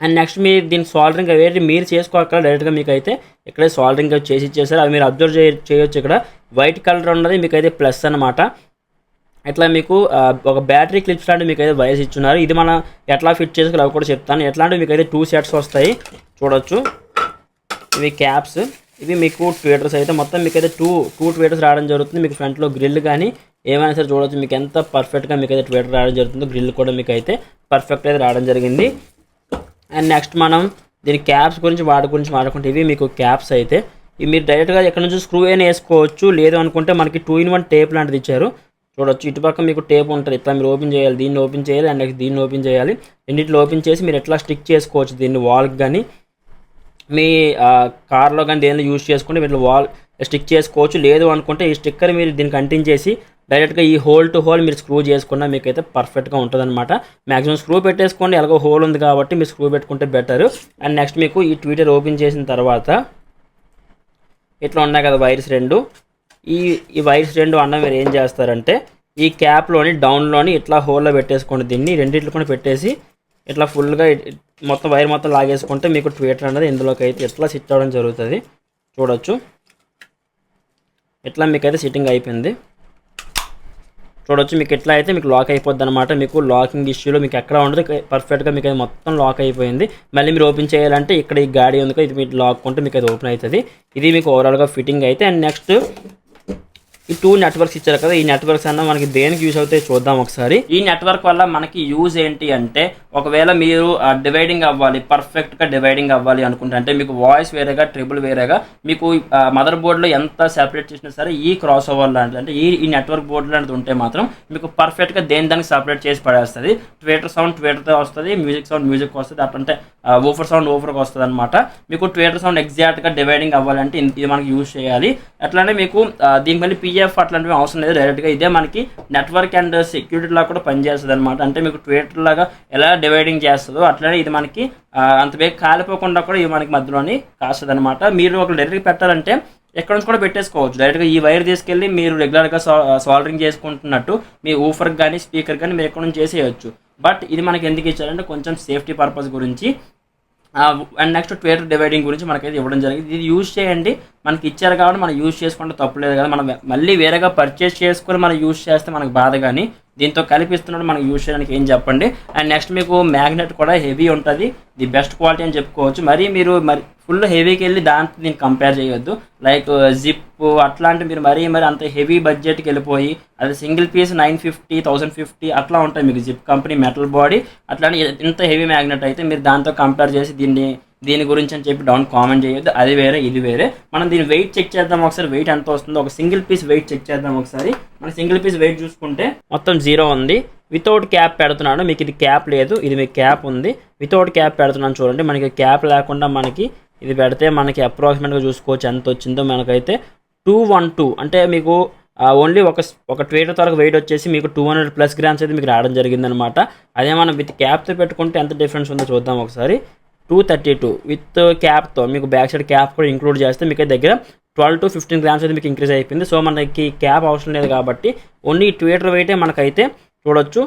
అండ్ నెక్స్ట్ మీరు దీని సాల్డరింగ్ అవి మీరు చేసుకోవాలి. డైరెక్ట్గా మీకు అయితే ఇక్కడే సాల్డరింగ్ చేసి ఇచ్చేసారు. అవి మీరు అబ్జర్వ్ చేయొచ్చు. ఇక్కడ వైట్ కలర్ ఉన్నది మీకు అయితే ప్లస్ అనమాట. ఇట్లా మీకు ఒక బ్యాటరీ క్లిప్స్ లాంటివి మీకు అయితే వైర్స్ ఇచ్చున్నారు. ఇది మనం ఎట్లా ఫిట్ చేసుకోవాలి అవి కూడా చెప్తాను. ఎట్లాంటివి మీకు అయితే 2 sets వస్తాయి చూడొచ్చు. ఇవి క్యాప్స్. ఇవి మీకు ట్విట్టర్స్ అయితే మొత్తం మీకు అయితే 2 ట్విట్టర్స్ రావడం జరుగుతుంది. మీకు ఫ్రంట్లో గ్రిల్ కానీ ఏమైనా సరే చూడొచ్చు. మీకు ఎంత పర్ఫెక్ట్గా మీకు అయితే ట్విట్టర్ రావడం జరుగుతుందో గ్రిల్ కూడా మీకు అయితే పర్ఫెక్ట్ అయితే రావడం జరిగింది. అండ్ నెక్స్ట్ మనం దీని క్యాప్స్ గురించి మాట్లాడుకుంటే ఇవి మీకు క్యాప్స్ అయితే ఇవి మీరు డైరెక్ట్గా ఎక్కడ నుంచి స్క్రూ అయినా వేసుకోవచ్చు. లేదు అనుకుంటే మనకి 2-in-1 టేప్ లాంటిది ఇచ్చారు చూడొచ్చు. ఇటుపక్క మీకు టేప్ ఉంటుంది. ఇట్లా మీరు ఓపెన్ చేయాలి. దీన్ని ఓపెన్ చేయాలి అండ్ నెక్స్ట్ దీన్ని ఓపెన్ చేయాలి. రెండింటిలో ఓపెన్ చేసి మీరు ఎట్లా స్టిక్ చేసుకోవచ్చు. దీన్ని వాల్కి కానీ మీ కార్లో కానీ దేనిలో యూజ్ చేసుకుంటే మీరు వాల్ స్టిక్ చేసుకోవచ్చు. లేదు అనుకుంటే ఈ స్టిక్కర్ మీరు దీనికి అంటించేసి డైరెక్ట్గా ఈ హోల్ టు హోల్ మీరు స్క్రూ చేసుకున్నా మీకైతే పర్ఫెక్ట్గా ఉంటుంది అనమాట. మ్యాక్సిమం స్క్రూ పెట్టేసుకోండి. ఎలాగో హోల్ ఉంది కాబట్టి మీరు స్క్రూ పెట్టుకుంటే బెటర్. అండ్ నెక్స్ట్ మీకు ఈ ట్విట్టర్ ఓపెన్ చేసిన తర్వాత ఇట్లా ఉన్నాయి కదా వైర్స్ రెండు. ఈ వైర్స్ రెండు అన్న మీరు ఏం చేస్తారంటే ఈ క్యాప్లోని డౌన్లోని ఇట్లా హోల్లో పెట్టేసుకోండి. దీన్ని రెండిట్లు కూడా పెట్టేసి ఇట్లా ఫుల్గా మొత్తం వైర్ మొత్తం లాగేసుకుంటే మీకు ట్వీటర్ అనేది ఇందులోకి అయితే ఇట్లా సిట్ అవ్వడం జరుగుతుంది. చూడొచ్చు, ఇట్లా మీకైతే సిట్టింగ్ అయిపోయింది. చూడొచ్చు, మీకు ఎట్లా అయితే మీకు లాక్ అయిపోద్ది అనమాట. మీకు లాకింగ్ ఇష్యూలో మీకు ఎక్కడ ఉండదు, పర్ఫెక్ట్గా మీకు అయితే మొత్తం లాక్ అయిపోయింది. మళ్ళీ మీరు ఓపెన్ చేయాలంటే ఇక్కడ ఈ గాడి ఉంది, ఇది మీరు లాక్ కొంటే మీకు అది ఓపెన్ అవుతుంది. ఇది మీకు ఓవరాల్గా ఫిట్టింగ్ అయితే. అండ్ నెక్స్ట్ ఈ 2 నెట్వర్క్స్ ఇచ్చారు కదా, ఈ నెట్వర్క్స్ అన్న మనకి దేనికి యూజ్ అవుతాయి చూద్దాం ఒకసారి. ఈ నెట్వర్క్ వల్ల మనకి యూజ్ ఏంటి అంటే, ఒకవేళ మీరు డివైడింగ్ అవ్వాలి, పర్ఫెక్ట్గా డివైడింగ్ అవ్వాలి అనుకుంటే, అంటే మీకు వాయిస్ వేరేగా ట్రిబుల్ వేరేగా మీకు మదర్ బోర్డులో ఎంత సెపరేట్ చేసినా సరే ఈ క్రాస్ ఓవర్ లాంటిది అంటే ఈ నెట్వర్క్ బోర్డు లాంటిది ఉంటే మాత్రం మీకు పర్ఫెక్ట్గా దానికి సపరేట్ చేసి పడేస్తుంది. ట్వీటర్ సౌండ్ ట్వీటర్తో వస్తుంది, మ్యూజిక్ సౌండ్ మ్యూజిక్ వస్తుంది, అట్లంటే ఊఫర్ సౌండ్ ఊఫర్కి వస్తుంది అనమాట. మీకు ట్వీటర్ సౌండ్ ఎగ్జాక్ట్గా డివైడింగ్ అవ్వాలంటే ఇది మనకి యూజ్ చేయాలి. అట్లానే మీకు దీనికి మళ్ళీ అట్లాంటివి అవసరం లేదు, డైరెక్ట్గా ఇదే మనకి నెట్వర్క్ అండ్ సెక్యూరిటీ లాగా కూడా పనిచేస్తుంది అనమాట. అంటే మీకు ట్విట్టర్ లాగా ఎలా డివైడింగ్ చేస్తుందో అట్లనే ఇది మనకి అంత బేగా కాలిపోకుండా కూడా ఇది మనకి మధ్యలోని కాస్తుంది అనమాట. మీరు ఒక డైరెక్ట్గా పెట్టాలంటే ఎక్కడ నుంచి కూడా పెట్టేసుకోవచ్చు. డైరెక్ట్గా ఈ వైర్ తీసుకెళ్ళి మీరు రెగ్యులర్గా సాల్డరింగ్ చేసుకుంటున్నట్టు మీ ఊఫర్కి కానీ స్పీకర్ కానీ మీరు ఎక్కడ నుంచి చేసేయచ్చు. బట్ ఇది మనకి ఎందుకు ఇచ్చారంటే కొంచెం సేఫ్టీ పర్పస్ గురించి. అండ్ నెక్స్ట్ ట్విట్టర్ డివైడింగ్ గురించి మనకైతే ఇవ్వడం జరిగింది. ఇది యూజ్ చేయండి, మనకి ఇచ్చారు కాబట్టి మనం యూజ్ చేసుకుంటే తప్పులేదు కదా. మనం మళ్ళీ వేరేగా పర్చేస్ చేసుకొని మనం యూజ్ చేస్తే మనకు బాధ, కానీ దీంతో కలిపిస్తున్నాడు మనకు యూజ్ చేయడానికి ఏం చెప్పండి. అండ్ నెక్స్ట్ మీకు మ్యాగ్నెట్ కూడా హెవీ ఉంటుంది, ది బెస్ట్ క్వాలిటీ అని చెప్పుకోవచ్చు. మరి ఫుల్ హెవీకి వెళ్ళి దాంతో దీన్ని కంపేర్ చేయొద్దు. లైక్ జిప్ అట్లాంటి మీరు మరీ అంత హెవీ బడ్జెట్కి వెళ్ళిపోయి అది సింగిల్ పీస్ 950, 1050 అట్లా ఉంటాయి మీకు జిప్ కంపెనీ మెటల్ బాడీ. అట్లాంటి ఇంత హెవీ మ్యాగ్నెట్ అయితే మీరు దాంతో కంపేర్ చేసి దీని గురించి అని చెప్పి డౌన్ కామెంట్ చేయొద్దు. అది వేరే ఇది వేరే. మనం దీని వెయిట్ చెక్ చేద్దాం ఒకసారి, వెయిట్ ఎంత వస్తుందో. ఒక సింగిల్ పీస్ వెయిట్ చెక్ చేద్దాం ఒకసారి. మన సింగిల్ పీస్ వెయిట్ చూసుకుంటే మొత్తం 0 ఉంది. వితౌట్ క్యాప్ పెడుతున్నాను, మీకు ఇది క్యాప్ లేదు, ఇది మీకు క్యాప్ ఉంది. వితౌట్ క్యాప్ పెడుతున్నాను చూడండి. మనకి క్యాప్ లేకుండా మనకి ఇది పెడితే మనకి అప్రాక్సిమేట్గా చూసుకోవచ్చు ఎంత వచ్చిందో. మనకైతే 212 అంటే మీకు ఓన్లీ ఒక ట్వీటర్ వరకు వెయిట్ వచ్చేసి మీకు 200+ గ్రామ్స్ అయితే మీకు రావడం జరిగిందనమాట. అదే మనం విత్ క్యాప్తో పెట్టుకుంటే ఎంత డిఫరెన్స్ ఉందో చూద్దాం ఒకసారి. 232 విత్ క్యాప్తో మీకు బ్యాక్ సైడ్ క్యాప్ కూడా ఇంక్లూడ్ చేస్తే మీకు దగ్గర 12 to 15 గ్రామ్స్ అయితే మీకు ఇంక్రీజ్ అయిపోయింది. సో మనకి క్యాప్ అవసరం లేదు కాబట్టి ఓన్లీ ట్వీటర్ వెయిటే మనకైతే చూడొచ్చు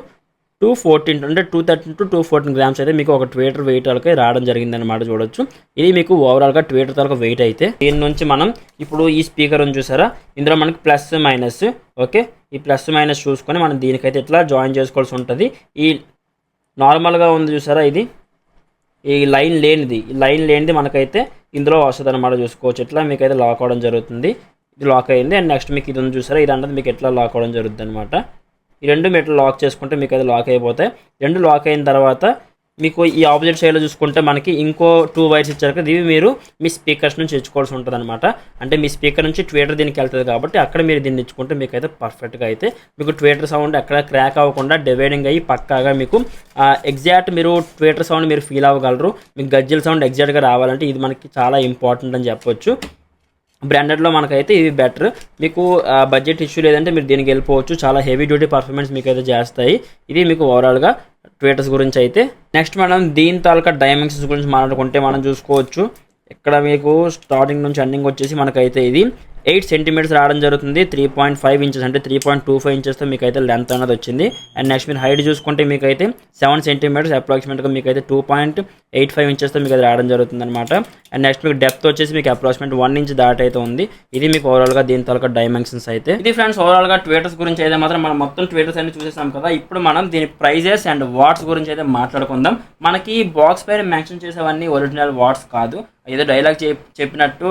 214 అంటే 213 to 214 గ్రామ్స్ అయితే మీకు ఒక ట్వీటర్ వెయిట్ వరకు రావడం జరిగిందనమాట. చూడొచ్చు, ఇది మీకు ఓవరాల్గా ట్వీటర్ వరకు వెయిట్ అయితే. దీని నుంచి మనం ఇప్పుడు ఈ స్పీకర్ ఉంది చూసారా, ఇందులో మనకి ప్లస్ మైనస్, ఓకే, ఈ ప్లస్ మైనస్ చూసుకొని మనం దీనికైతే ఇట్లా జాయిన్ చేసుకోవాల్సి ఉంటుంది. ఈ నార్మల్గా ఉంది చూసారా, ఇది ఈ లైన్ లేనిది మనకైతే ఇందులో వస్తుంది అనమాట. చూసుకోవచ్చు, ఇట్లా మీకైతే లాక్ అవ్వడం జరుగుతుంది. ఇది లాక్ అయింది. అండ్ నెక్స్ట్ మీకు ఇది ఉంది చూసారా, ఇది అన్నది మీకు ఎట్లా లాక్ అవ్వడం జరుగుతుంది అనమాట. ఈ రెండు మీరు లాక్ చేసుకుంటే మీకు అయితే లాక్ అయిపోతాయి. రెండు లాక్ అయిన తర్వాత మీకు ఈ ఆపోజిట్ సైడ్లో చూసుకుంటే మనకి ఇంకో 2 వైర్స్ ఇచ్చారు కదా, ఇవి మీరు మీ స్పీకర్స్ నుంచి ఇచ్చుకోవాల్సి ఉంటుంది అనమాట. అంటే మీ స్పీకర్ నుంచి ట్వీటర్ దీనికి వెళ్తుంది కాబట్టి అక్కడ మీరు దీన్ని ఇచ్చుకుంటే మీకు అయితే పర్ఫెక్ట్గా అయితే మీకు ట్వీటర్ సౌండ్ ఎక్కడ క్రాక్ అవ్వకుండా డివైడింగ్ అయ్యి పక్కాగా మీకు ఎగ్జాక్ట్ మీరు ట్వీటర్ సౌండ్ మీరు ఫీల్ అవ్వగలరు. మీకు గజ్జల సౌండ్ ఎగ్జాక్ట్గా రావాలంటే ఇది మనకి చాలా ఇంపార్టెంట్ అని చెప్పొచ్చు. బ్రాండెడ్లో మనకైతే ఇవి బెటర్. మీకు బడ్జెట్ ఇష్యూ లేదంటే మీరు దీనికి వెళ్ళిపోవచ్చు. చాలా హెవీ డ్యూటీ పర్ఫార్మెన్స్ మీకు అయితే చేస్తాయి. ఇది మీకు ఓవరాల్గా ట్వీటర్స్ గురించి అయితే. నెక్స్ట్ మనం దీని తాలూకా డైమెన్షన్స్ గురించి మాట్లాడుకుంటే మనం చూసుకోవచ్చు, ఇక్కడ మీకు స్టార్టింగ్ నుంచి ఎండింగ్ వచ్చేసి మనకైతే ఇది 8 సెంటీమీటర్స్ రావడం జరుగుతుంది. 3.5 ఇంచెస్ అంటే 3.25 ఇంచెస్తో మీకు అయితే లెంత్ అనేది వచ్చింది. అండ్ నెక్స్ట్ మీరు హైట్ చూసుకుంటే మీకు అయితే 7 సెంటీమీటర్స్ అప్రాక్సిమేట్గా మీకు అయితే 2.85 ఇంచెస్తో మీకు అది రావడం జరుగుతుంది అనమాట. అండ్ నెక్స్ట్ మీకు డెప్త్ వచ్చేసి మీకు అప్రాక్సిమేట్ 1 ఇంచ్ దాటి అయితే ఉంది. ఇది మీకు ఓవరాల్గా దీని తాలూకా డైమెన్షన్స్ అయితే. ఇది ఫ్రెండ్స్ ఓవరాల్గా ట్వీటర్స్ గురించి అయితే మాత్రం మనం మొత్తం ట్వీటర్స్ అన్ని చూసేసాం కదా. ఇప్పుడు మనం దీని ప్రైజెస్ అండ్ వాట్స్ గురించి అయితే మాట్లాడుకుందాం. మనకి బాక్స్ పైన మెన్షన్ చేసేవన్నీ ఒరిజినల్ వాట్స్ కాదు, ఏదో డైలాగ్ చెప్పినట్టు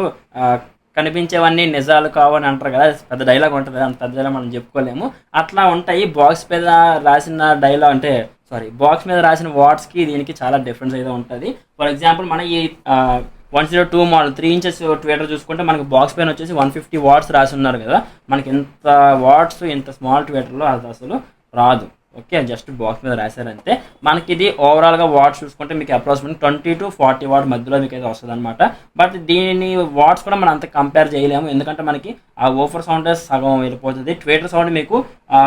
కనిపించేవన్నీ నిజాలు కావని అంటారు కదా, పెద్ద డైలాగ్ ఉంటుంది, అంత పెద్ద డైలాగ్ మనం చెప్పుకోలేము. అట్లా ఉంటాయి. బాక్స్ మీద రాసిన డైలాగ్ అంటే బాక్స్ మీద రాసిన వాట్స్కి దీనికి చాలా డిఫరెన్స్ అయితే ఉంటుంది. ఫర్ ఎగ్జాంపుల్ మన ఈ 102 మోడల్ 3 ఇంచెస్ ట్వీటర్ చూసుకుంటే మనకి బాక్స్ పైన వచ్చేసి 150 వాట్స్ రాసి ఉన్నారు కదా. మనకి ఎంత వాట్స్ ఇంత స్మాల్ ట్వీటర్లో అది అసలు రాదు. ఓకే, జస్ట్ బాక్స్ మీద రాశారంటే. మనకి ఇది ఓవరాల్గా వాట్స్ చూసుకుంటే మీకు అప్రాక్సిమేట్ 20 to 40 వాట్ మధ్యలో మీకు అయితే వస్తుంది అనమాట. బట్ దీని వాట్స్ కూడా మనం అంత కంపేర్ చేయలేము, ఎందుకంటే మనకి ఆ ఓఫర్ సౌండ్ సగం వెళ్ళిపోతుంది. ట్వీటర్ సౌండ్ మీకు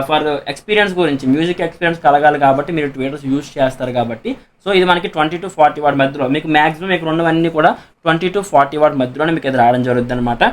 ఫర్ ఎక్స్పీరియన్స్ గురించి మ్యూజిక్ ఎక్స్పీరియన్స్ కలగాలి కాబట్టి మీరు ట్వీటర్స్ యూజ్ చేస్తారు కాబట్టి. సో ఇది మనకి 20 to 40 వాట్ మధ్యలో మీకు మ్యాక్సిమం మీకు రెండువన్నీ కూడా 20 to 40 వాట్ మధ్యలోనే మీకు ఇది రావడం జరుగుతుంది అనమాట.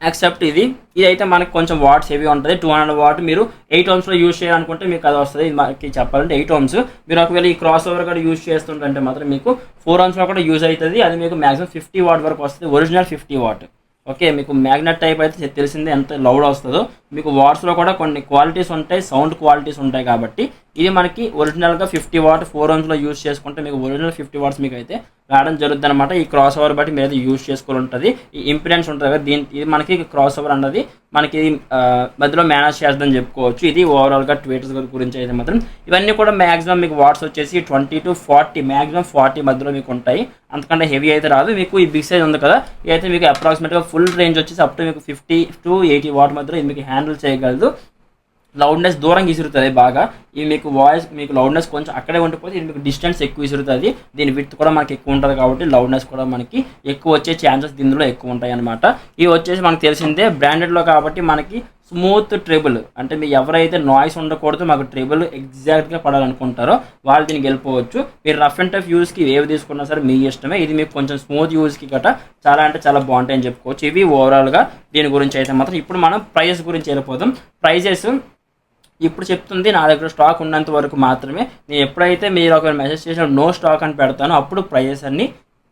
ఎక్సెప్ట్ ఇదైతే మనకి కొంచెం వాట్స్ హెవీ ఉంటుంది. 200 వాట్ మీరు 8 ohmsలో యూజ్ చేయాలనుకుంటే మీకు అది వస్తుంది. ఇది మనకి చెప్పాలంటే 8 ohms. మీరు ఒకవేళ ఈ క్రాస్ ఓవర్ కూడా యూజ్ చేస్తుంటే మాత్రం మీకు 4 ohmsలో కూడా యూజ్ అవుతుంది. అది మీకు మ్యాక్సిమం 50 వాట్ వరకు వస్తుంది, ఒరిజినల్ 50 వాట్. ఓకే, మీకు మ్యాగ్నెట్ టైప్ అయితే తెలిసిందే ఎంత లౌడ్ వస్తుందో. మీకు వాట్స్లో కూడా కొన్ని క్వాలిటీస్ ఉంటాయి, సౌండ్ క్వాలిటీస్ ఉంటాయి. కాబట్టి ఇది మనకి ఒరిజినల్గా 50 వాట్ 4 ohmsలో యూజ్ చేసుకుంటే మీకు ఒరిజినల్ 50 వాట్స్ మీకు అయితే రావడం జరుగుతుంది అనమాట. ఈ క్రాస్ ఓవర్ బట్టి మీరు అయితే యూజ్ చేసుకుని ఉంటుంది. ఈ ఇంపిడెన్స్ ఉంటుంది కదా, ఇది మనకి క్రాస్ ఓవర్ అన్నది మనకి మధ్యలో మేనేజ్ చేస్తుందని చెప్పుకోవచ్చు. ఇది ఓవరాల్గా ట్వీటర్స్ గురించి అయితే మాత్రం ఇవన్నీ కూడా మ్యాక్సిమం మీకు వాట్స్ వచ్చేసి 20 to 40, మ్యాక్సిమం 40 మధ్యలో మీకు ఉంటాయి. అంతకంటే హెవీ అయితే రాదు. మీకు ఈ బిగ్ సైజ్ ఉంది కదా, ఇదైతే మీకు అప్రాక్సిమేట్గా ఫుల్ రేంజ్ వచ్చేసి అప్ టు మీకు 50 to 80 వాట్ మధ్యలో ఇది మీకు హ్యాండిల్ చేయగలదు. లౌడ్నెస్ దూరంగా విసురుతుంది బాగా. ఇది మీకు వాయిస్ మీకు లౌడ్నెస్ కొంచెం అక్కడే ఉండిపోతే ఇది మీకు డిస్టెన్స్ ఎక్కువ విసురుతుంది. దీని విడ్త్ కూడా మనకి ఎక్కువ ఉంటుంది కాబట్టి లౌడ్నెస్ కూడా మనకి ఎక్కువ వచ్చే ఛాన్సెస్ దీనిలో ఎక్కువ ఉంటాయి అనమాట. ఇవి వచ్చేసి మనకు తెలిసిందే బ్రాండెడ్లో కాబట్టి మనకి స్మూత్ ట్రిబుల్, అంటే మీరు ఎవరైతే నాయిస్ ఉండకూడదు మాకు ట్రిబుల్ ఎగ్జాక్ట్గా పడాలనుకుంటారో వాళ్ళు దీనికి వెళ్ళిపోవచ్చు. మీరు రఫ్ అండ్ టఫ్ యూస్కి ఏవి తీసుకున్నా సరే మీ ఇష్టమే. ఇది మీకు కొంచెం స్మూత్ యూస్కి గట్రా చాలా అంటే చాలా బాగుంటాయని చెప్పుకోవచ్చు. ఇవి ఓవరాల్గా దీని గురించి అయితే మాత్రం. ఇప్పుడు మనం ప్రైజెస్ గురించి వెళ్ళిపోతాం. ప్రైజెస్ ఇప్పుడు చెప్తుంది నా దగ్గర స్టాక్ ఉన్నంత వరకు మాత్రమే. నేను ఎప్పుడైతే మీరు ఒక మెసేజ్ చేసిన నో స్టాక్ అని పెడతానో అప్పుడు ప్రైజెస్ అన్ని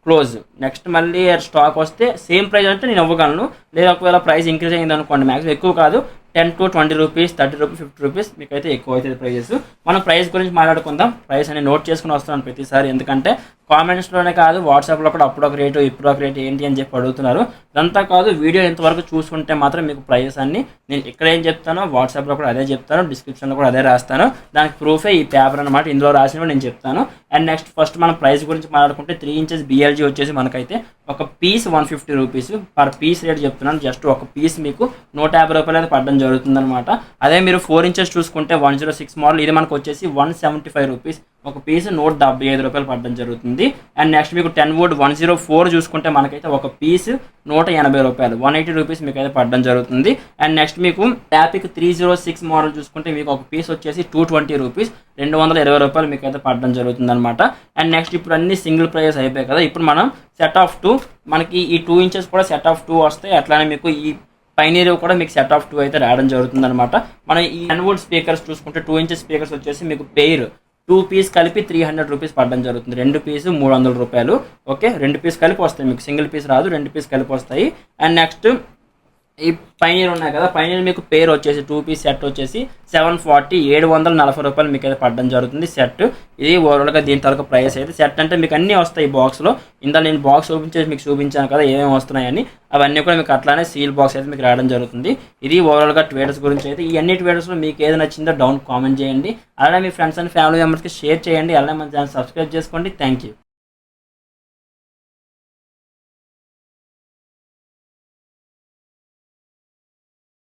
క్లోజ్. నెక్స్ట్ మళ్ళీ స్టాక్ వస్తే సేమ్ ప్రైస్ అంటే నేను ఇవ్వగలను. లేదా ఒకవేళ ప్రైస్ ఇంక్రీజ్ అయింది అనుకోండి, మ్యాక్సిమం ఎక్కువ కాదు, 10 to 20 రూపీస్, 30 రూపీస్, 50 రూపీస్ మీకు అయితే ఎక్కువ అవుతుంది ప్రైజెస్. మనం ప్రైస్ గురించి మాట్లాడుకుందాం. ప్రైస్ అని నోట్ చేసుకుని వస్తున్నాను ప్రతిసారి, ఎందుకంటే కామెంట్స్లోనే కాదు వాట్సాప్లో కూడా అప్పుడు ఒక రేటు ఇప్పుడు ఒక రేటు ఏంటి అని చెప్పి అడుగుతున్నారు. ఇదంతా కాదు, వీడియో ఎంతవరకు చూసుకుంటే మాత్రం మీకు ప్రైజెస్ అన్ని నేను ఇక్కడ ఏం చెప్తానో వాట్సాప్లో కూడా అదే చెప్తాను, డిస్క్రిప్షన్లో కూడా అదే రాస్తాను. దానికి ప్రూఫే ఈ పేపర్ అనమాట. ఇందులో రాసినవి నేను చెప్తాను. అండ్ నెక్స్ట్ ఫస్ట్ మనం ప్రైస్ గురించి మాట్లాడుకుంటే 3 inches BLG వచ్చేసి మనకైతే ఒక piece 150 rupees per piece rate చెప్తున్నాను. జస్ట్ ఒక పీస్ మీకు 150 రూపాయలు అయితే పడడం జరుగుతుంది అనమాట. అదే మీరు 4 inches చూసుకుంటే 106 మోడల్ ఇది మనకు వచ్చేసి 175 రూపీస్, ఒక పీస్ 175 రూపాయలు పడడం జరుగుతుంది. అండ్ నెక్స్ట్ మీకు 10 wood 104 చూసుకుంటే మనకైతే ఒక పీస్ 180 రూపాయలు, 180 రూపీస్ మీకు అయితే పడడం జరుగుతుంది. అండ్ నెక్స్ట్ మీకు టాపిక్ 306 మోడల్ చూసుకుంటే మీకు ఒక పీస్ వచ్చేసి 220 రూపీస్, 220 రూపాయలు మీకు అయితే పడడం జరుగుతుంది అనమాట. అండ్ నెక్స్ట్ ఇప్పుడు అన్ని సింగిల్ ప్రైజెస్ అయిపోయాయి కదా, ఇప్పుడు మనం సెట్ ఆఫ్ 2 మనకి ఈ 2 inches కూడా సెట్ ఆఫ్ 2 వస్తాయి. అట్లానే మీకు ఈ పైనీర్ కూడా మీకు సెట్ ఆఫ్ 2 అయితే రావడం జరుగుతుంది అనమాట. మనం ఈ 10 wood స్పీకర్స్ చూసుకుంటే 2 inches స్పీకర్స్ వచ్చేసి మీకు పెయిర్ 2 పీస్ కలిపి 300 రూపీస్ పడడం జరుగుతుంది. 2 పీస్ 300 రూపాయలు. ఓకే, 2 పీస్ కలిపి వస్తాయి మీకు, సింగిల్ పీస్ రాదు, 2 పీస్ కలిపి వస్తాయి. అండ్ నెక్స్ట్ ఈ పైనీర్ ఉన్నాయి కదా, పైనీర్ మీకు పేరు వచ్చేసి 2 పీస్ సెట్ వచ్చేసి 740 740 రూపాయలు మీకు అయితే పడడం జరుగుతుంది సెట్. ఇది ఓవరాల్గా దీని తరకు ప్రైస్ అయితే. సెట్ అంటే మీకు అన్నీ వస్తాయి బాక్స్లో. ఇందులో నేను బాక్స్ ఓపెన్ చేసి మీకు చూపించాను కదా ఏమేమి వస్తున్నాయని, అవన్నీ కూడా మీకు అట్లానే సీల్ బాక్స్ అయితే మీకు రావడం జరుగుతుంది. ఇది ఓవరాల్గా ట్వేటర్స్ గురించి అయితే. ఈ అన్ని ట్వేటర్స్లో మీకు ఏది నచ్చిందో డౌన్ కామెంట్ చేయండి. అలానే మీ ఫ్రెండ్స్ అండ్ ఫ్యామిలీ మెంబర్స్కి షేర్ చేయండి. అలానే మన ఛానల్ సబ్స్క్రైబ్ చేసుకోండి. Thank you.